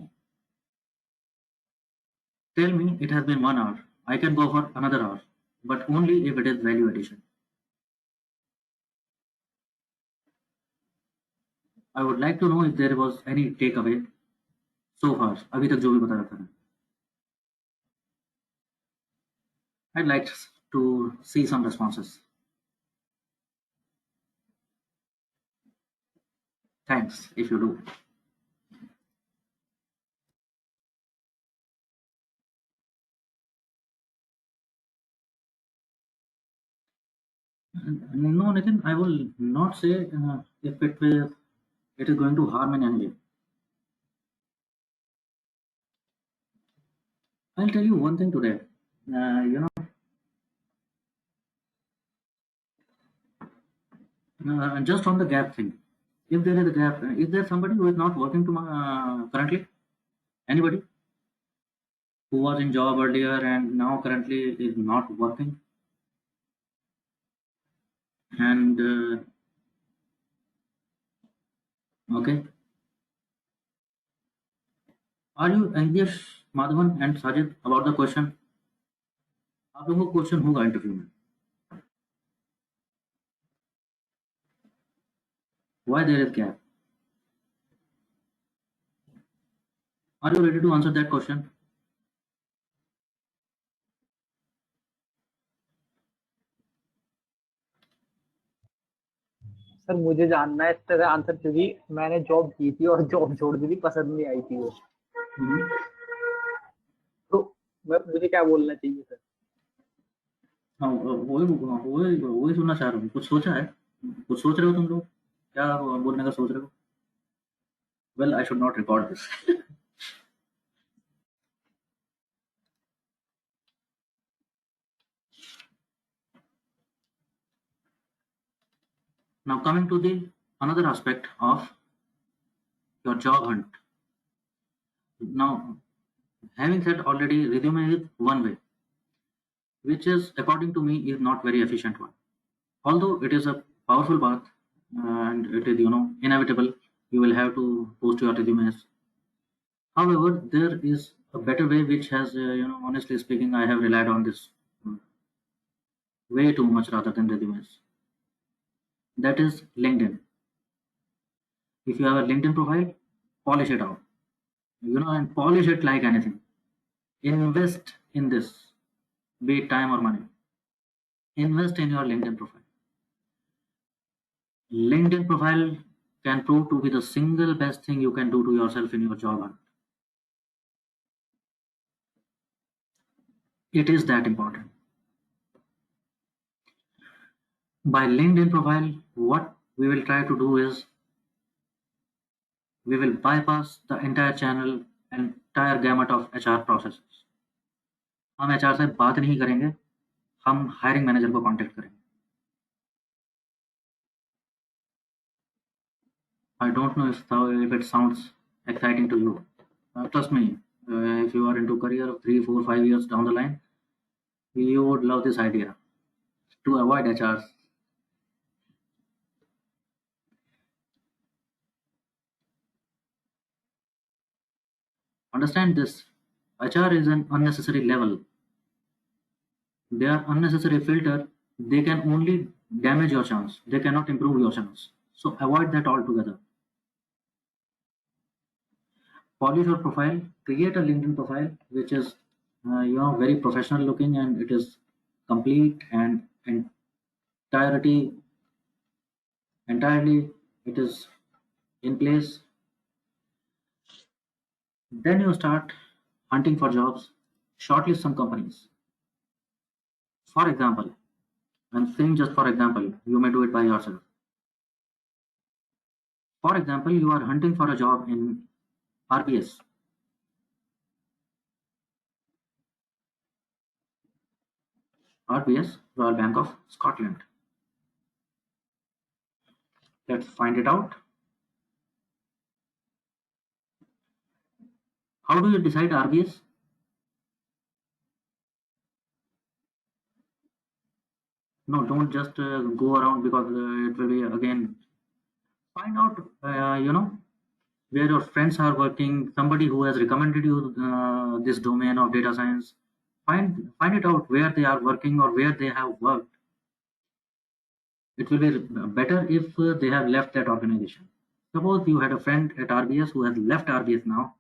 Tell me it has been 1 hour. I can go for another hour, but only if it is value addition. I would like to know if there was any takeaway so far. अभी तक जो भी बताया था. I'd like to see some responses. Thanks if you do. No, Nitin, I will not say if it is going to harm in any way. I'll tell you one thing today. Uh, you know, Just on the gap thing, if there is a gap, is there somebody who is not working currently? Anybody who was in job earlier and now currently is not working? And okay, are you anxious, Madhavan and Sajid, about the question? आप लोगों को question होगा interview में. Why there is gap? Are you ready to answer that question? Sir मुझे जानना है इसका answer, क्योंकि मैंने जॉब की थी और जॉब छोड़ दी थी, पसंद नहीं आई थी वो. तो मुझे क्या बोलना चाहिए सर? हाँ, वही सुनना चाह रहा हूँ. कुछ सोचा है? कुछ सोच रहे हो तुम लोग? क्या बोलने का सोच रहे हो? Well, I should not record this. Now coming to the another aspect of your job hunt. Now, having said already, resume is one way, which is according to me is not very efficient one. Although it is a powerful path and it is inevitable, you will have to post your resumes. However, there is a better way which has honestly speaking, I have relied on this way too much rather than resumes. That is LinkedIn. If you have a LinkedIn profile, polish it out, and polish it like anything. Invest in this, be it time or money. Invest in your LinkedIn profile. LinkedIn profile can prove to be the single best thing you can do to yourself in your job hunt. It is that important. By LinkedIn profile, what we will try to do is we will bypass the entire channel, entire gamut of HR processes. हम HR से बात नहीं करेंगे, हम hiring manager को contact करेंगे. I don't know if it sounds exciting to you. Trust me, if you are into career of 3, 4, 5 years down the line, you would love this idea to avoid HRs. Understand this, HR is an unnecessary level. They are unnecessary filter. They can only damage your chance. They cannot improve your chance. So avoid that altogether. Polish your profile. Create a LinkedIn profile which is very professional looking and it is complete and entirely it is in place. Then you start hunting for jobs. Shortlist some companies. For example, I'm saying just for example, you may do it by yourself. For example, you are hunting for a job in RBS. RBS, Royal Bank of Scotland. Let's find it out. How do you decide RBS? No, don't just go around because it will be again. Find out, where your friends are working, somebody who has recommended you this domain of data science. Find it out where they are working or where they have worked. It will be better if they have left that organization. Suppose you had a friend at RBS who has left RBS now.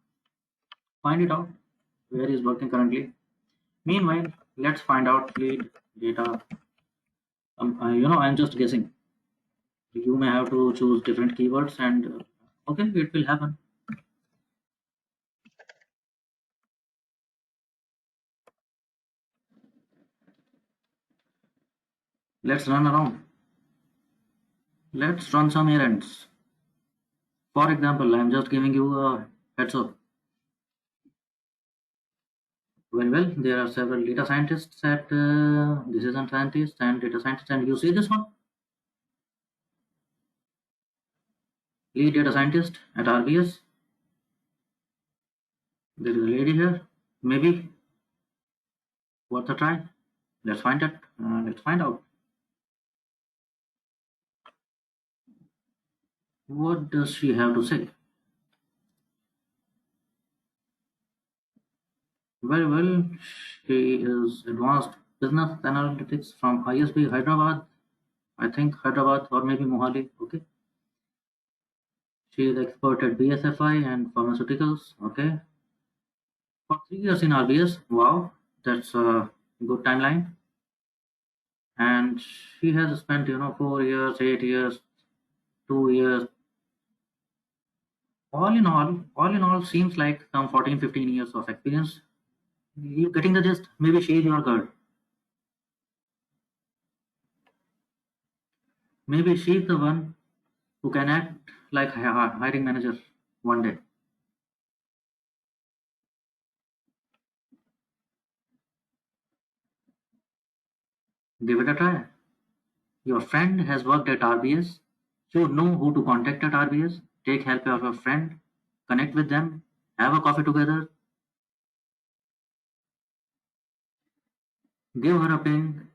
Find it out where he is working currently. Meanwhile, let's find out lead data. I'm just guessing. You may have to choose different keywords and okay, it will happen. Let's run around. Let's run some errands. For example, I'm just giving you a heads up. Well, there are several data scientists at decision scientists and data scientists, and you see this one. lead data scientist at RBS. There is a lady here. Maybe worth a try. Let's find it. Let's find out. What does she have to say? Very well. She is advanced business analytics from ISB Hyderabad. I think Hyderabad or maybe Mohali. Okay. She is expert at BSFI and pharmaceuticals. Okay. For 3 years in RBS. Wow, that's a good timeline. And she has spent 4 years, 8 years, 2 years. All in all, seems like some 14, 15 years of experience. You getting the gist? Maybe she is your girl. Maybe she is the one who can act like hiring manager one day. Give it a try. Your friend has worked at RBS. You know who to contact at RBS. Take help of your friend. Connect with them. Have a coffee together. Give her a ping.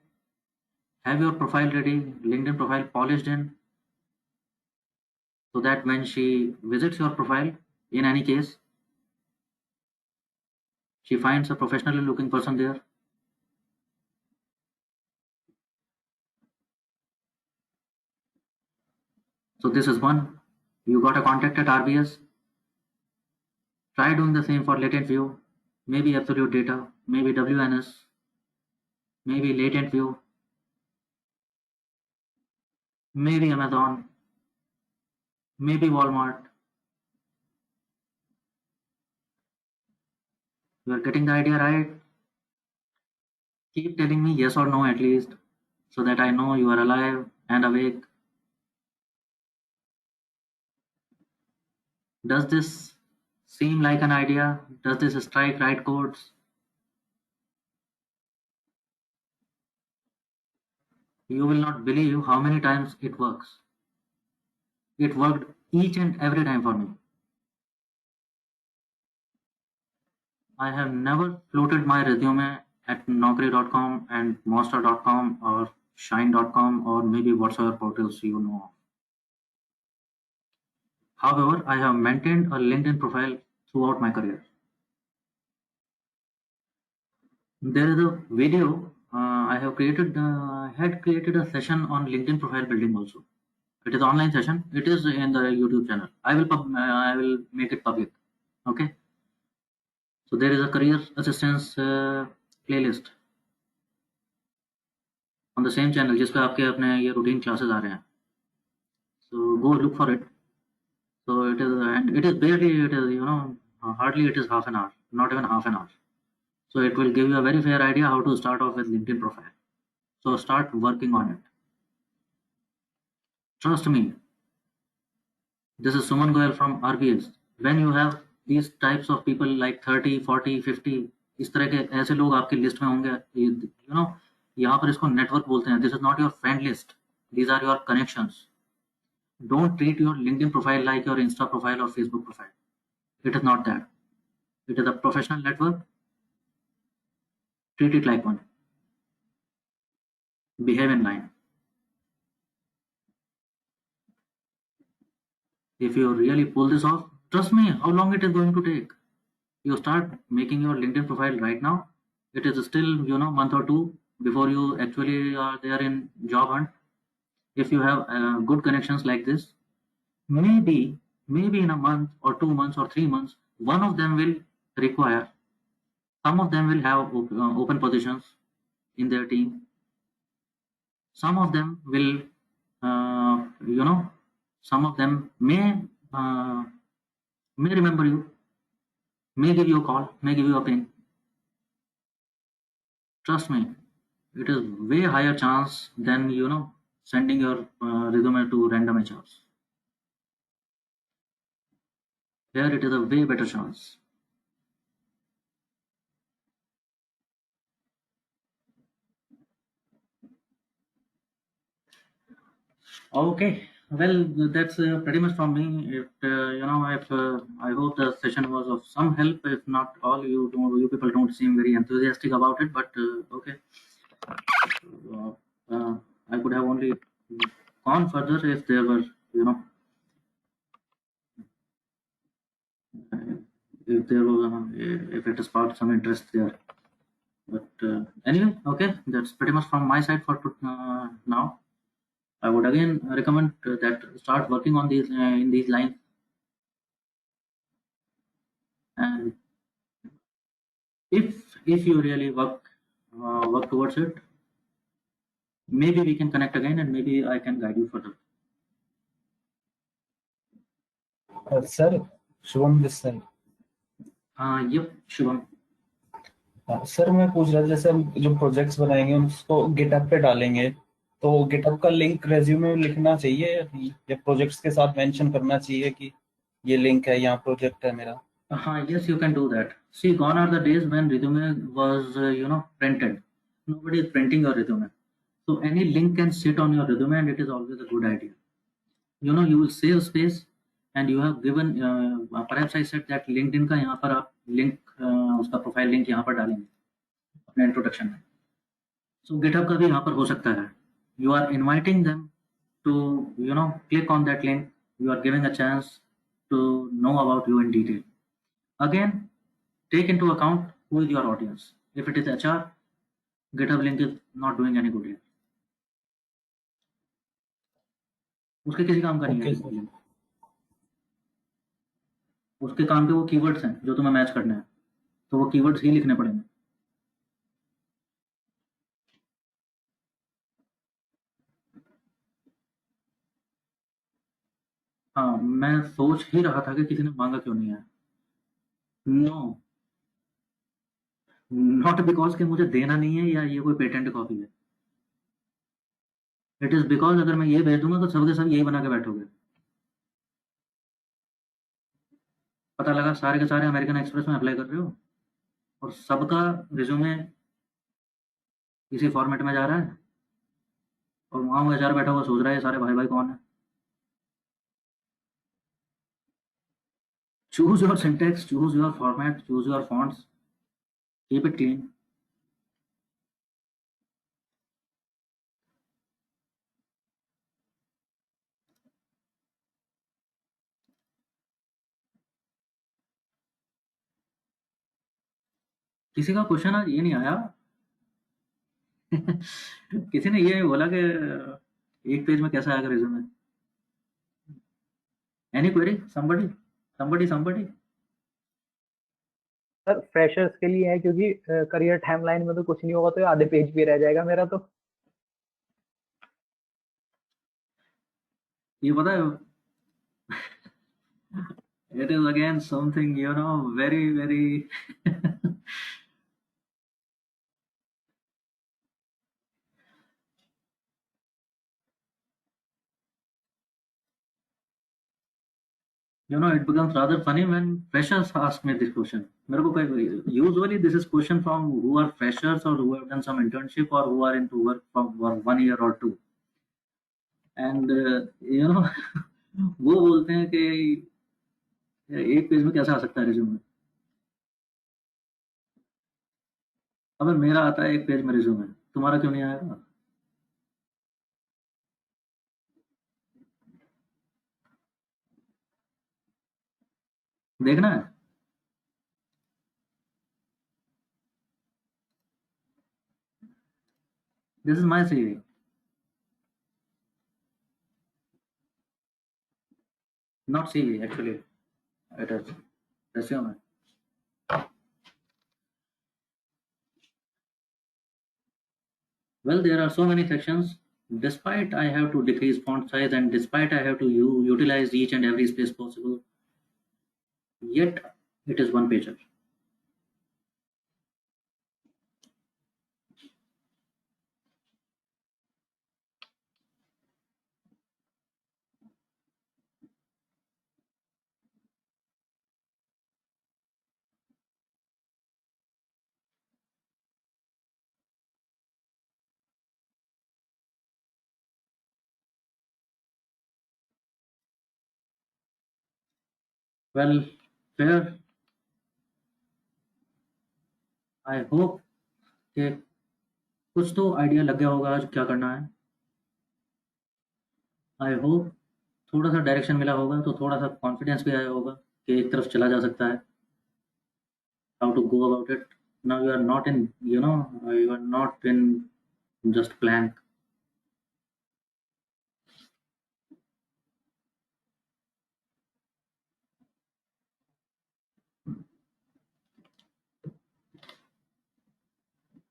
Have your profile ready, LinkedIn profile polished in, so that when she visits your profile, in any case, she finds a professionally looking person there. So this is one. You got a contact at RBS. Try doing the same for latent view, maybe absolute data, maybe WNS, maybe latent view, maybe Amazon, maybe Walmart. You are getting the idea, right? Keep telling me yes or no at least, so that I know you are alive and awake. Does this seem like an idea? Does this strike right chords? You will not believe how many times it works. It worked each and every time for me. I have never floated my resume at Naukri.com and Monster.com or Shine.com or maybe whatsoever portals you know of. However, I have maintained a LinkedIn profile throughout my career. There is a video I have created. Had created a session on LinkedIn profile building also. It is online session. It is in the YouTube channel. I will make it public. Okay. So there is a career assistance playlist on the same channel जिस पे आपके अपने ये routine classes आ रहे हैं. So go look for it. So it is, and it is barely, it is hardly it is half an hour, not even half an hour. So it will give you a very fair idea how to start off with LinkedIn profile. So start working on it. Trust me. This is Suman Goyal from RBS. When you have these types of people like 30, 40, 50, इस तरह के ऐसे लोग आपकी list में होंगे, यहाँ पर इसको नेटवर्क बोलते हैं. This is not your friend list. These are your connections. Don't treat your LinkedIn profile like your Insta profile or Facebook profile. It is not that. It is a professional network. Treat it like one. Behave in line. If you really pull this off, trust me, how long it is going to take. You start making your LinkedIn profile right now. It is still, month or two before you actually are there in job hunt. If you have good connections like this, maybe in a month or 2 months or 3 months, one of them will require. Some of them will have open positions in their team. Some of them will, some of them may remember you, may give you a call, may give you a ping. Trust me, it is way higher chance than sending your resume to random HRs. Here it is a way better chance. Okay, Well, that's pretty much from me. If I hope the session was of some help. If not all, you people don't seem very enthusiastic about it, but okay. Uh, I could have only gone further if there were, you know, uh, if there was, if it sparked some interest there. But anyway, okay, that's pretty much from my side for now. I would again recommend that start working on these in these lines, and if you really work towards it, maybe we can connect again, and maybe I can guide you further. Sir Shubham this sir. Yep, Shubham. Sir मैं पूछ रहा था जैसे हम जो projects बनाएंगे उसको GitHub पे डालेंगे तो गिटहब का लिंक रेज्यूमे में लिखना चाहिए या नहीं? या प्रोजेक्ट्स के साथ मेंशन करना चाहिए कि ये लिंक है, यहाँ प्रोजेक्ट है मेरा? Yes, you can do that. See, gone are the days when resume was, printed. Nobody is printing your resume. So any link can sit on your resume, and it is always a good idea. You will save space, and you have given. Perhaps I said that LinkedIn का यहाँ पर आप link उसका profile link यहाँ पर डालेंगे अपने introduction में. So GitHub का भी यहाँ पर हो सकता है. You are inviting them to click on that link. You are giving a chance to know about you in detail. Again, take into account who is your audience. If it is HR, GitHub link is not doing any good here. उसके किसी काम का नहीं है okay GitHub sir. link. उसके काम के वो कीवर्ड्स हैं जो तुम्हें मैच करने हैं, तो वो कीवर्ड्स ही लिखने पड़ेंगे. हाँ, मैं सोच ही रहा था कि किसी ने मांगा क्यों नहीं है. नो, नॉट बिकॉज कि मुझे देना नहीं है या ये कोई पेटेंट कॉपी है. इट इज बिकॉज अगर मैं ये भेज दूंगा तो सब के सब यही बना के बैठोगे. पता लगा सारे के सारे अमेरिकन एक्सप्रेस में अप्लाई कर रहे हो और सबका रिज्यूमे इसी फॉर्मेट में जा रहा है, और वहाँ वो HR बैठा हुआ सोच रहा है ये सारे भाई भाई कौन है. Choose your syntax, choose your format, choose your fonts, keep it clean. किसी का क्वेश्चन आज ये नहीं आया. किसी ने ये बोला कि एक पेज में कैसा आएगा resume. Any query? Somebody. Sir freshers के लिए है क्योंकि करियर टाइमलाइन में तो कुछ नहीं होगा, तो ये आधे पेज पे रह जाएगा मेरा तो. ये पता है, it is again something very very it becomes rather funny when freshers ask me this question. मेरे को usually this is question from who are freshers or who have done some internship or who are into work from 1 year or 2, and वो बोलते हैं कि एक page में कैसा आ सकता है रिज्यूमे. अबे मेरा आता है एक पेज में रिज्यूमे, तुम्हारा क्यों नहीं आएगा? देखना है. This is my CV. Not CV actually. It is resume. Well, there are so many sections. Despite I have to decrease font size and despite I have to utilize each and every space possible, yet it is one pager. Well, fair. I hope कि कुछ तो idea लग गया होगा आज क्या करना है। आई होप थोड़ा सा डायरेक्शन मिला होगा तो थोड़ा सा कॉन्फिडेंस भी आया होगा कि एक तरफ चला जा सकता है। How to go about it. Now you are not in you are not in just blank.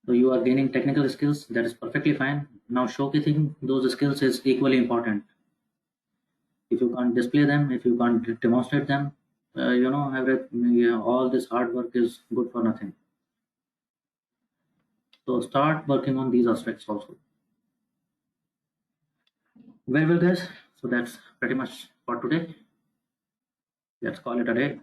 So you are gaining technical skills, that is perfectly fine. Now showcasing those skills is equally important. If you can't display them, if you can't demonstrate them, all this hard work is good for nothing. So start working on these aspects also. Very well, guys. So that's pretty much for today. Let's call it a day.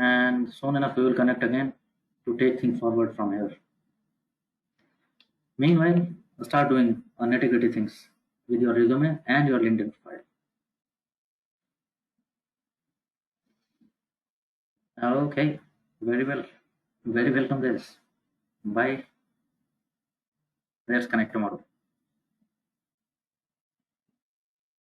And soon enough, we will connect again to take things forward from here. Meanwhile, start doing nitty-gritty things with your resume and your LinkedIn profile. Okay, very well. Very welcome, guys. Bye. Let's connect tomorrow.